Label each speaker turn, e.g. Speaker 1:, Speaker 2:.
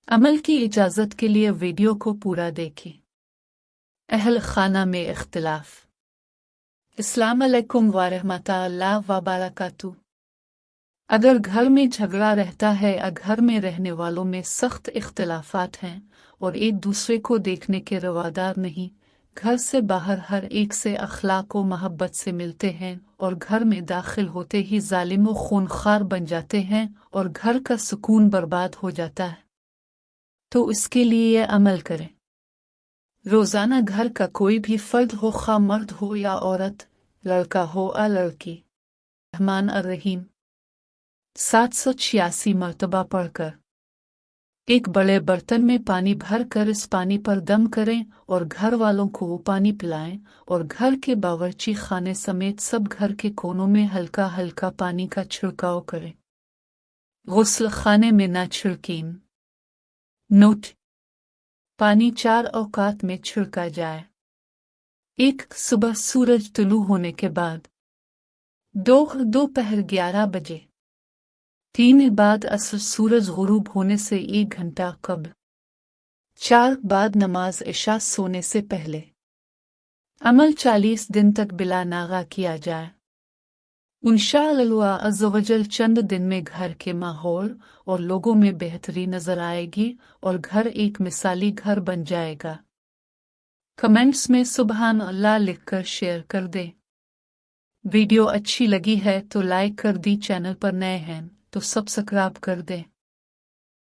Speaker 1: अमल की इजाज़त के लिए वीडियो को पूरा देखें। अहल खाना में इख्तिलाफ। अस्सलाम अलैकुम वरहमतुल्लाह व बरकातुहू। अगर घर में झगड़ा रहता है या घर में रहने वालों में सख्त इख्तिलाफात हैं और एक दूसरे को देखने के रवादार नहीं, घर से बाहर हर एक से अखलाक व मोहब्बत से मिलते हैं और घर में दाखिल होते ही जालिम व खूनखार बन जाते हैं और घर का सुकून बर्बाद हो जाता है, तो इसके लिए ये अमल करें। रोज़ाना घर का कोई भी फर्द हो, खा मर्द हो या औरत, लड़का हो या लड़की, रहमान अर्रहीम 786 मरतबा पढ़कर एक बड़े बर्तन में पानी भर कर इस पानी पर दम करें और घर वालों को वो पानी पिलाएं और घर के बावर्ची खाने समेत सब घर के कोनों में हल्का हल्का पानी का छिड़काव करें। गुस्ल खाने में न छिड़कें। नोट: पानी 4 औकात में छिड़का जाए। 1 सुबह सूरज तुलू होने के बाद, 2 दोपहर 11 बजे, 3 बाद असर सूरज गुरूब होने से 1 घंटा कब्ल, 4 बाद नमाज इशा सोने से पहले। अमल 40 दिन तक बिला नागा किया जाए। इंशाअल्लाह अज़्ज़वजल चंद दिन में घर के माहौल और लोगों में बेहतरी नजर आएगी और घर एक मिसाली घर बन जाएगा। कमेंट्स में सुबहान अल्लाह लिखकर शेयर कर दें। वीडियो अच्छी लगी है तो लाइक कर दी, चैनल पर नए हैं तो सब्सक्राइब कर दें।